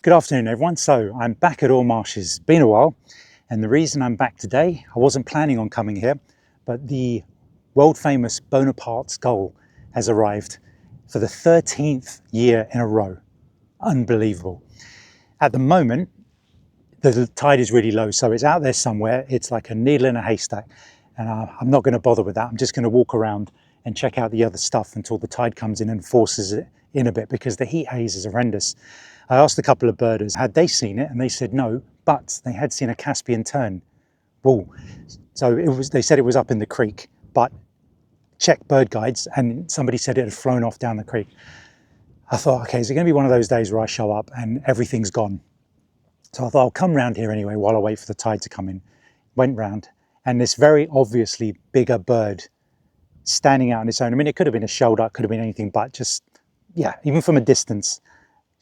Good afternoon everyone. So I'm back at Marshes. It's been a while, and the reason I'm back today, I wasn't planning on coming here, but the world famous Bonaparte's Gull has arrived for the 13th year in a row. Unbelievable. At the moment, the tide is really low, so it's out there somewhere. It's like a needle in a haystack, and I'm not going to bother with that. I'm just going to walk around and check out the other stuff until the tide comes in and forces it in a bit, because the heat haze is horrendous. I asked a couple of birders, had they seen it? And they said no, but they had seen a Caspian Tern. Whoa. So they said it was up in the creek, but checked bird guides and somebody said it had flown off down the creek. I thought, okay, is it going to be one of those days where I show up and everything's gone? So I thought I'll come round here anyway while I wait for the tide to come in. Went round, and this very obviously bigger bird standing out on its own. I mean, it could have been a shelduck, could have been anything, but just, yeah, even from a distance,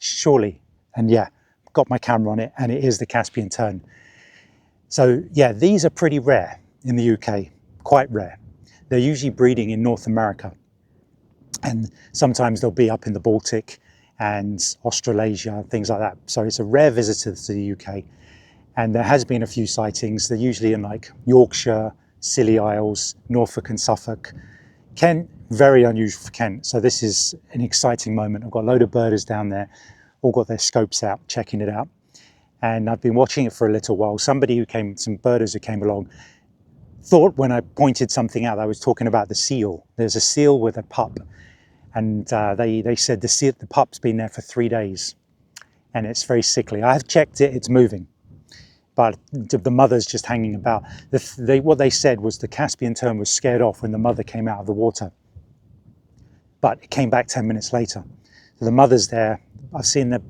surely. And yeah, got my camera on it, and it is the Caspian Tern. So yeah, these are pretty rare in the UK, quite rare. They're usually breeding in North America, and sometimes they'll be up in the Baltic and Australasia, things like that. So it's a rare visitor to the UK, and there has been a few sightings. They're usually in like Yorkshire, Scilly Isles, Norfolk and Suffolk. Kent, very unusual for Kent. So this is an exciting moment. I've got a load of birders down there, all got their scopes out, checking it out. And I've been watching it for a little while. Some birders who came along, thought when I pointed something out, I was talking about the seal. There's a seal with a pup. And they said the pup's been there for 3 days and it's very sickly. I have checked it, it's moving, but the mother's just hanging about. What they said was the Caspian Tern was scared off when the mother came out of the water, but it came back 10 minutes later. So the mother's there. I've seen the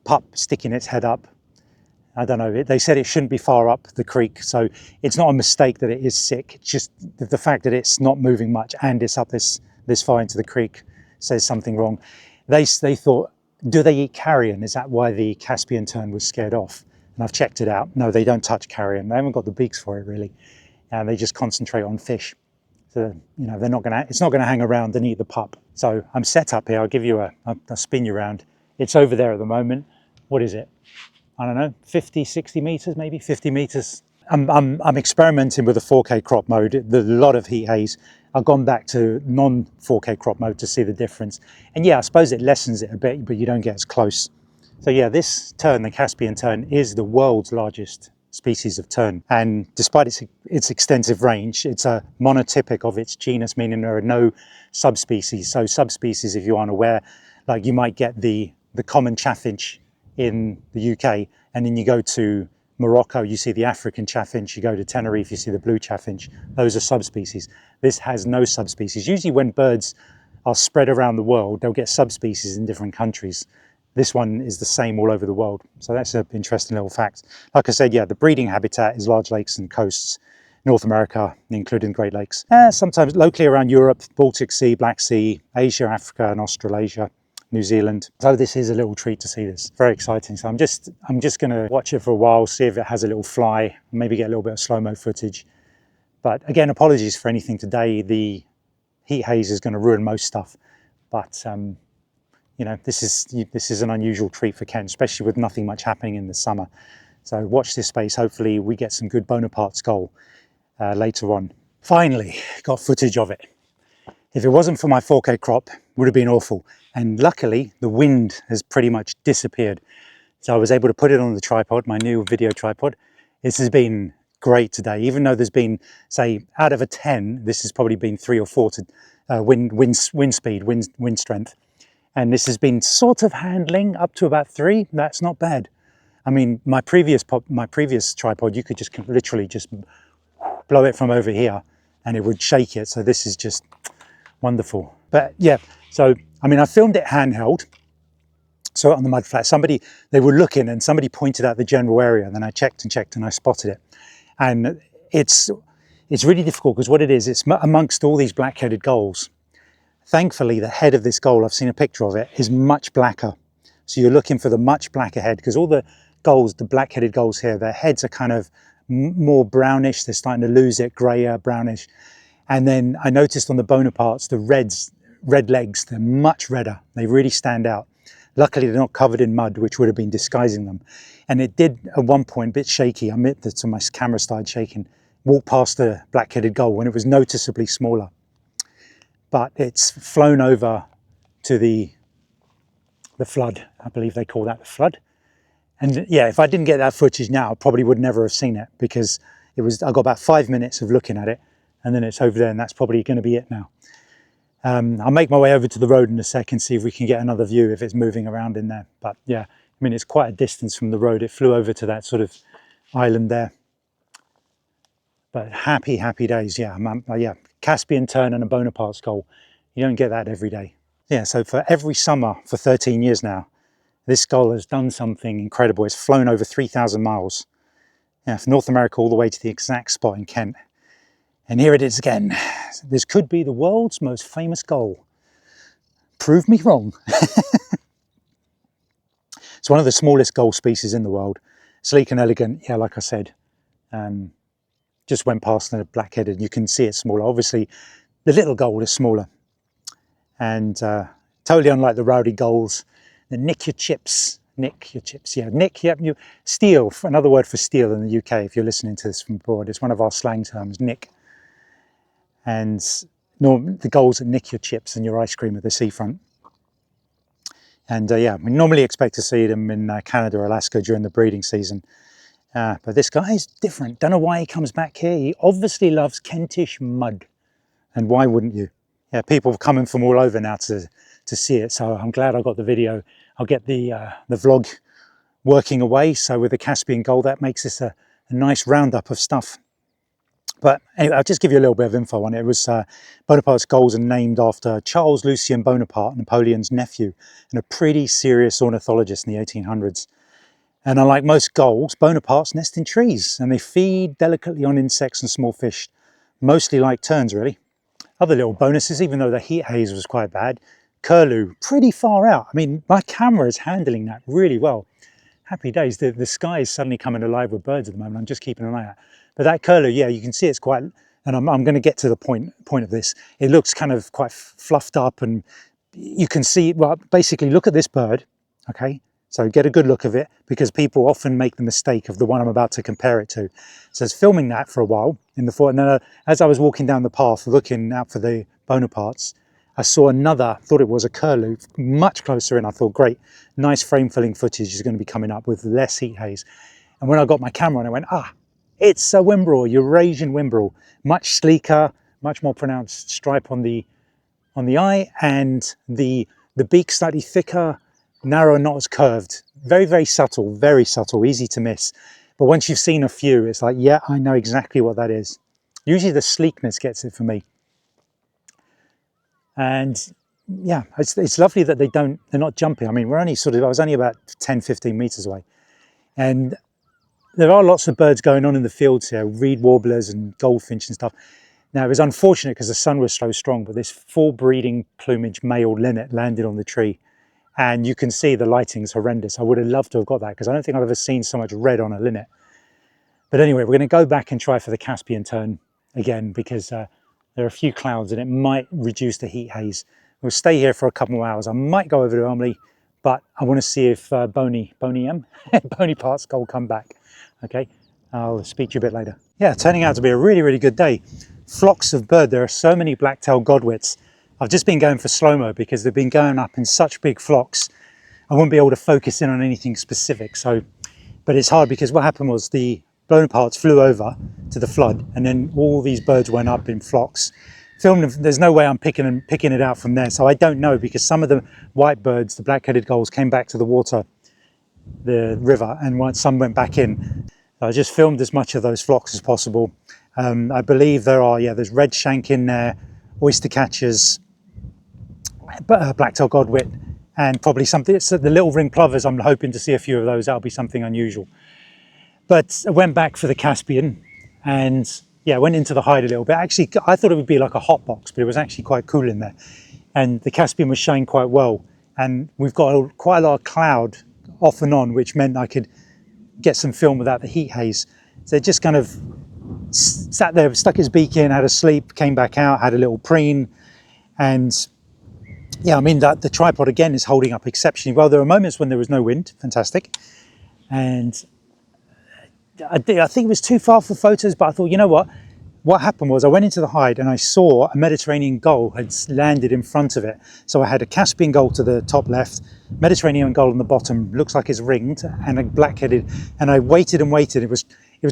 pup sticking its head up. I don't know, they said it shouldn't be far up the creek, so it's not a mistake that it is sick. It's just the fact that it's not moving much and it's up this far into the creek says something wrong. They thought, do they eat carrion? Is that why the Caspian Tern was scared off? And I've checked it out. No, they don't touch carrion. They haven't got the beaks for it really, and they just concentrate on fish. So you know, it's not gonna hang around and eat the pup. So I'm set up here. I'll give you I'll spin you around. It's over there at the moment. What is it? I don't know, 50, 60 meters, maybe 50 meters. I'm experimenting with the 4K crop mode. There's a lot of heat haze. I've gone back to non-4K crop mode to see the difference. And yeah, I suppose it lessens it a bit, but you don't get as close. So yeah, this tern, the Caspian Tern, is the world's largest species of tern. And despite its extensive range, it's a monotypic of its genus, meaning there are no subspecies. So subspecies, if you aren't aware, like you might get the common chaffinch in the UK, and then you go to Morocco, you see the African chaffinch, you go to Tenerife, you see the blue chaffinch. Those are subspecies. This has no subspecies. Usually when birds are spread around the world, they'll get subspecies in different countries. This one is the same all over the world. So that's an interesting little fact. Like I said, yeah, the breeding habitat is large lakes and coasts, North America, including Great Lakes. Sometimes locally around Europe, Baltic Sea, Black Sea, Asia, Africa and Australasia, New Zealand. So this is a little treat to see this. Very exciting. So I'm just gonna watch it for a while, see if it has a little fly, maybe get a little bit of slow-mo footage. But again, apologies for anything today. The heat haze is gonna ruin most stuff. But you know, this is an unusual treat for Kent, especially with nothing much happening in the summer. So watch this space. Hopefully we get some good Bonaparte's Gull later on. Finally, got footage of it. If it wasn't for my 4K crop, it would have been awful. And luckily, the wind has pretty much disappeared. So I was able to put it on the tripod, my new video tripod. This has been great today. Even though there's been, say, out of a 10, this has probably been 3 or 4 to wind speed, wind strength. And this has been sort of handling up to about 3. That's not bad. I mean, my previous tripod, you could just literally just blow it from over here and it would shake it. So this is just wonderful. But yeah, so I mean, I filmed it handheld, so on the mud flat. They were looking and somebody pointed out the general area, and then I checked and I spotted it. And it's really difficult because what it is, it's amongst all these black-headed gulls. Thankfully, the head of this gull, I've seen a picture of it, is much blacker. So you're looking for the much blacker head, because all the gulls, the black-headed gulls here, their heads are kind of more brownish. They're starting to lose it, grayer, brownish. And then I noticed on the Bonapartes, the red legs, they're much redder. They really stand out. Luckily, they're not covered in mud, which would have been disguising them. And it did, at one point, a bit shaky. I admit that my camera started shaking. Walked past the black-headed gull when it was noticeably smaller. But it's flown over to the flood. I believe they call that the flood. And yeah, if I didn't get that footage now, I probably would never have seen it, because I got about 5 minutes of looking at it, and then it's over there, and that's probably going to be it now. I'll make my way over to the road in a second, see if we can get another view if it's moving around in there. But yeah, I mean, it's quite a distance from the road. It flew over to that sort of island there. But happy days, yeah. Yeah, Caspian Tern and a Bonaparte Gull. You don't get that every day. Yeah, so for every summer for 13 years now, this gull has done something incredible. It's flown over 3,000 miles. Yeah, from North America all the way to the exact spot in Kent. And here it is again. This could be the world's most famous gull. Prove me wrong. It's one of the smallest gull species in the world. Sleek and elegant, yeah, like I said. Just went past the black-headed. You can see it's smaller. Obviously, the little gull is smaller. And totally unlike the rowdy gulls that nick your chips. Nick your chips, yeah. Nick, yeah. Steal, another word for steal in the UK, if you're listening to this from abroad. It's one of our slang terms, nick. And the gulls that nick your chips and your ice cream at the seafront. And yeah, we normally expect to see them in Canada or Alaska during the breeding season. But this guy is different. Don't know why he comes back here. He obviously loves Kentish mud. And why wouldn't you? Yeah, people are coming from all over now to see it. So I'm glad I got the video. I'll get the vlog working away. So with the Caspian gull, that makes this a nice roundup of stuff. But anyway, I'll just give you a little bit of info on it. It was Bonaparte's gulls are named after Charles Lucien Bonaparte, Napoleon's nephew, and a pretty serious ornithologist in the 1800s. And unlike most gulls, Bonapartes nest in trees, and they feed delicately on insects and small fish, mostly like terns, really. Other little bonuses, even though the heat haze was quite bad, curlew, pretty far out. I mean, my camera is handling that really well. Happy days. The sky is suddenly coming alive with birds at the moment. I'm just keeping an eye out. But that curlew, yeah, you can see it's quite, and I'm going to get to the point of this. It looks kind of quite fluffed up, and you can see, well, basically look at this bird, okay? So get a good look of it, because people often make the mistake of the one I'm about to compare it to. So I was filming that for a while in the fort, and then as I was walking down the path looking out for the Bonapartes, I saw another, thought it was a curlew, much closer in. I thought, great, nice frame filling footage is going to be coming up with less heat haze. And when I got my camera on, I went, it's a Whimbrel, Eurasian Whimbrel, much sleeker, much more pronounced stripe on the eye, and the beak slightly thicker, narrow, not as curved. Very subtle, easy to miss. But once you've seen a few, it's like, yeah, I know exactly what that is. Usually the sleekness gets it for me. And yeah, it's lovely that they're not jumping. I mean, I was only about 10, 15 meters away. And there are lots of birds going on in the fields here, reed warblers and goldfinch and stuff. Now, it was unfortunate because the sun was so strong, but this full breeding plumage male linnet landed on the tree. And you can see the lighting's horrendous. I would have loved to have got that, because I don't think I've ever seen so much red on a linnet. But anyway, we're going to go back and try for the Caspian Tern again, because there are a few clouds and it might reduce the heat haze. We'll stay here for a couple more hours. I might go over to Armley, but I want to see if Bonaparte's gull come back. Okay, I'll speak to you a bit later. Yeah, turning out to be a really good day. Flocks of bird. There are so many black-tailed godwits. I've just been going for slow-mo because they've been going up in such big flocks. I won't be able to focus in on anything specific. But it's hard because what happened was the Bonapartes flew over to the flood, and then all these birds went up in flocks. Filmed them. There's no way I'm picking it out from there. So I don't know, because some of the white birds, the black-headed gulls, came back to the water, the river, and some went back in. I just filmed as much of those flocks as possible. I believe there's red shank in there, oyster catchers, black-tailed godwit, and probably something. It's the little ring plovers. I'm hoping to see a few of those. That'll be something unusual. But I went back for the Caspian, and yeah, went into the hide a little bit. Actually, I thought it would be like a hot box, but it was actually quite cool in there. And the Caspian was showing quite well, and we've got quite a lot of cloud off and on, which meant I could get some film without the heat haze. So it just kind of sat there, stuck his beak in, had a sleep, came back out, had a little preen, and yeah, I mean, the tripod again is holding up exceptionally well. There are moments when there was no wind, fantastic. And I think it was too far for photos, but I thought, you know what? What happened was I went into the hide and I saw a Mediterranean gull had landed in front of it. So I had a Caspian gull to the top left, Mediterranean gull on the bottom, looks like it's ringed, and a black-headed. And I waited and waited. It was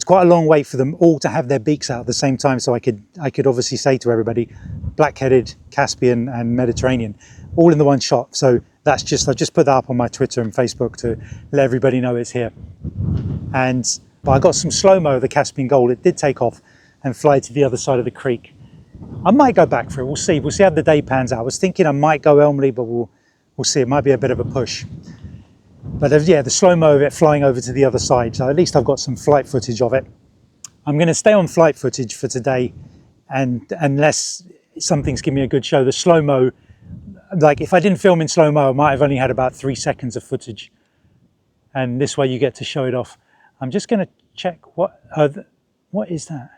quite a long wait for them all to have their beaks out at the same time, so I could obviously say to everybody, black-headed, Caspian, and Mediterranean, all in the one shot. So that's just, I just put that up on my Twitter and Facebook to let everybody know it's here. But I got some slow-mo of the Caspian gull. It did take off and fly to the other side of the creek. I might go back for it. We'll see. We'll see how the day pans out. I was thinking I might go Elmley, but we'll see. It might be a bit of a push. But yeah, the slow-mo of it flying over to the other side. So at least I've got some flight footage of it. I'm going to stay on flight footage for today, and unless something's giving me a good show, the slow-mo, like if I didn't film in slow-mo, I might have only had about 3 seconds of footage. And this way you get to show it off. I'm just going to check what is that?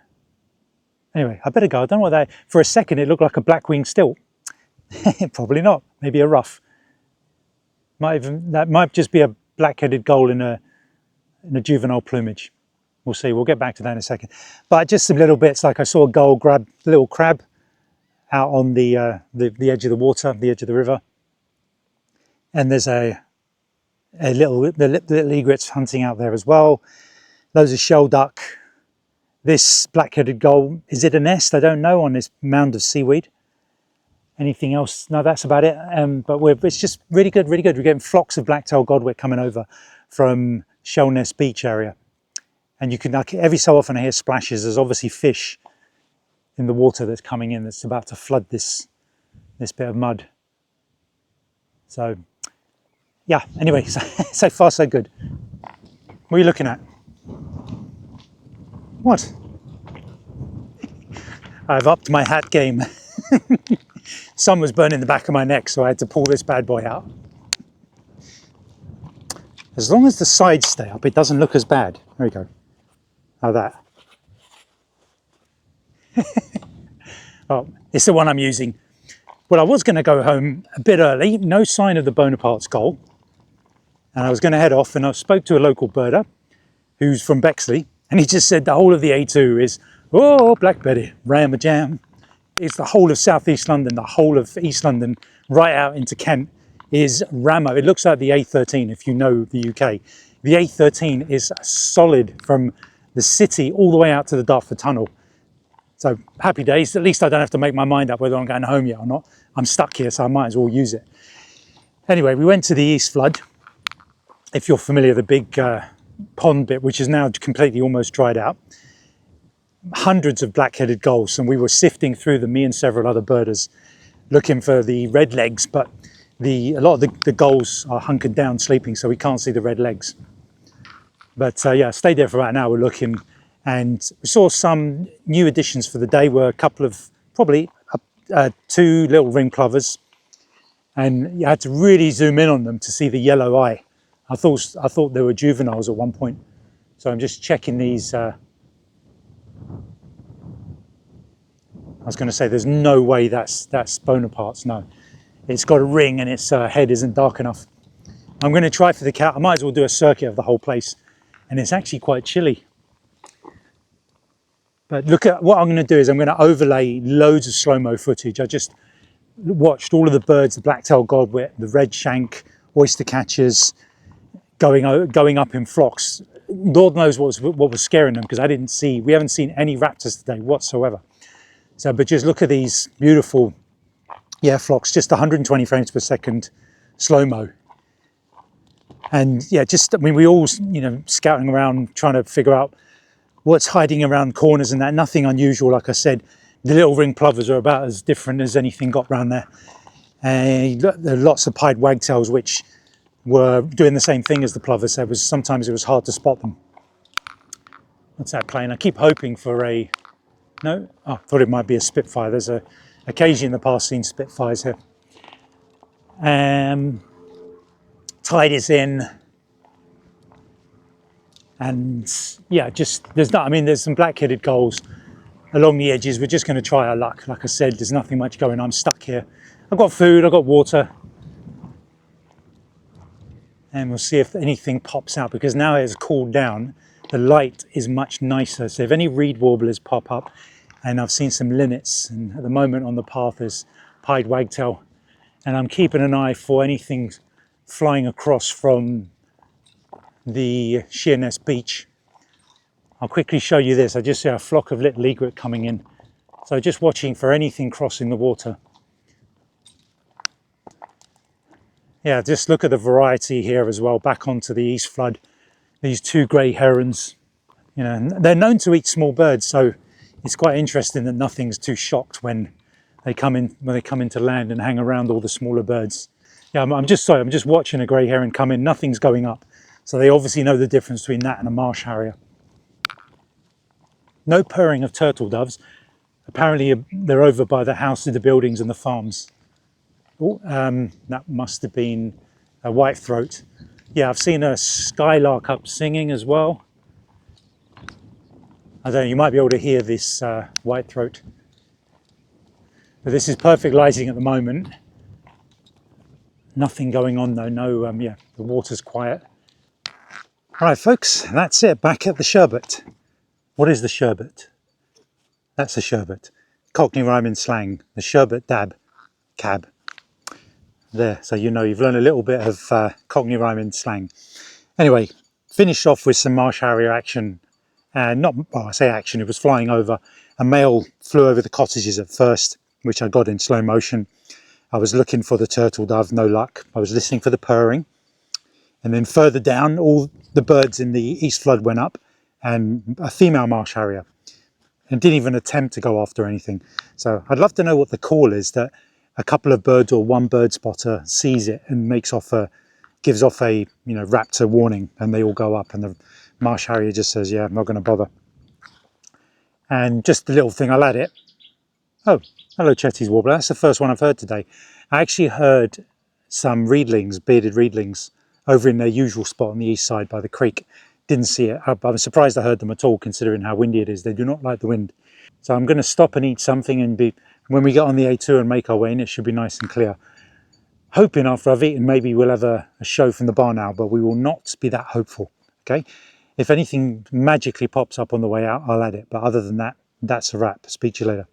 Anyway, I better go. I don't know what that. For a second, it looked like a black-winged stilt. Probably not. Maybe a ruff. That might just be a black-headed gull in a juvenile plumage. We'll see. We'll get back to that in a second. But just some little bits, like I saw a gull grab a little crab out on the edge of the water, the edge of the river, and there's the little egrets hunting out there as well. Loads of shell duck. This black-headed gull, is it a nest? I don't know, on this mound of seaweed. Anything else? No, that's about it. But it's just really good, really good. We're getting flocks of black-tailed godwit coming over from Shell Nest Beach area. And you can, every so often I hear splashes. There's obviously fish in the water that's coming in that's about to flood this bit of mud. So, yeah, anyway, so far so good. What are you looking at? What? I've upped my hat game. Sun was burning the back of my neck, so I had to pull this bad boy out. As long as the sides stay up, it doesn't look as bad. There we go. How that? Oh, it's the one I'm using. Well, I was going to go home a bit early. No sign of the Bonaparte's gull. And I was going to head off, and I spoke to a local birder who's from Bexley. And he just said the whole of the A2 is, oh, Black Betty, ram a jam. It's the whole of South East London, the whole of East London, right out into Kent is Ramo. It looks like the A13 if you know the UK. The A13 is solid from the city all the way out to the Dartford Tunnel. So happy days. At least I don't have to make my mind up whether I'm going home yet or not. I'm stuck here, so I might as well use it. Anyway, we went to the East Flood. If you're familiar, the big pond bit, which is now completely almost dried out. Hundreds of black-headed gulls, and we were sifting through them, me and several other birders, looking for the red legs, but a lot of the gulls are hunkered down sleeping, so we can't see the red legs. But yeah, I stayed there for about an hour looking, and we saw some new additions for the day. Were a couple of, probably 2 little ring plovers, and you had to really zoom in on them to see the yellow eye. I thought they were juveniles at one point. So I'm just checking these. I was going to say there's no way that's Bonaparte's. No, it's got a ring and its head isn't dark enough. I'm going to try for the cat. I might as well do a circuit of the whole place, and it's actually quite chilly. But look at what I'm going to do is I'm going to overlay loads of slow-mo footage. I just watched all of the birds, the black-tailed godwit, the red shank, oyster catchers, going up in flocks. Lord knows what was scaring them, because we haven't seen any raptors today whatsoever. So, but just look at these beautiful, yeah, flocks, just 120 frames per second slow-mo. And yeah, I mean, we all, scouting around trying to figure out what's hiding around corners and that. Nothing unusual, like I said. The little ring plovers are about as different as anything got around there. And there are lots of pied wagtails, which were doing the same thing as the plovers. Sometimes it was hard to spot them. What's that plane? I keep hoping for a, no? Oh, I thought it might be a Spitfire. There's occasionally in the past seen Spitfires here. Tide is in. And yeah, there's some black-headed gulls along the edges. We're just going to try our luck. Like I said, there's nothing much going on. I'm stuck here. I've got food, I've got water, and we'll see if anything pops out, because now it's cooled down, the light is much nicer. So if any reed warblers pop up, and I've seen some linnets, and at the moment on the path is pied wagtail, and I'm keeping an eye for anything flying across from the Sheerness Beach. I'll quickly show you this. I just see a flock of little egret coming in. So just watching for anything crossing the water. Yeah, just look at the variety here as well, back onto the east flood. These two grey herons, you know, they're known to eat small birds, so it's quite interesting that nothing's too shocked when they come into land and hang around all the smaller birds. Yeah, I'm just watching a grey heron come in, nothing's going up. So they obviously know the difference between that and a marsh harrier. No purring of turtle doves. Apparently they're over by the houses, the buildings and the farms. Oh, that must have been a whitethroat. Yeah, I've seen a skylark up singing as well. I don't know, you might be able to hear this whitethroat. But this is perfect lighting at the moment. Nothing going on though, no, yeah, the water's quiet. All right, folks, that's it, back at the sherbet. What is the sherbet? That's the sherbet. Cockney rhyming slang, the sherbet dab, cab. There, so you know, you've learned a little bit of Cockney rhyming slang. Anyway, finished off with some Marsh Harrier action. I say action, it was flying over. A male flew over the cottages at first, which I got in slow motion. I was looking for the turtle dove, no luck. I was listening for the purring. And then further down, all the birds in the east flood went up, and a female Marsh Harrier. And didn't even attempt to go after anything. So I'd love to know what the call is that a couple of birds or one bird spotter sees it and gives off a raptor warning, and they all go up, and the Marsh Harrier just says, yeah, I'm not going to bother. And just the little thing, I'll add it. Oh, hello Chetty's warbler. That's the first one I've heard today. I actually heard some reedlings, bearded reedlings, over in their usual spot on the east side by the creek. Didn't see it. I'm surprised I heard them at all, considering how windy it is. They do not like the wind. So I'm going to stop and eat something, and when we get on the A2 and make our way in, it should be nice and clear. Hoping after I've eaten, maybe we'll have a show from the bar now, but we will not be that hopeful. Okay. If anything magically pops up on the way out, I'll add it. But other than that, that's a wrap. Speak to you later.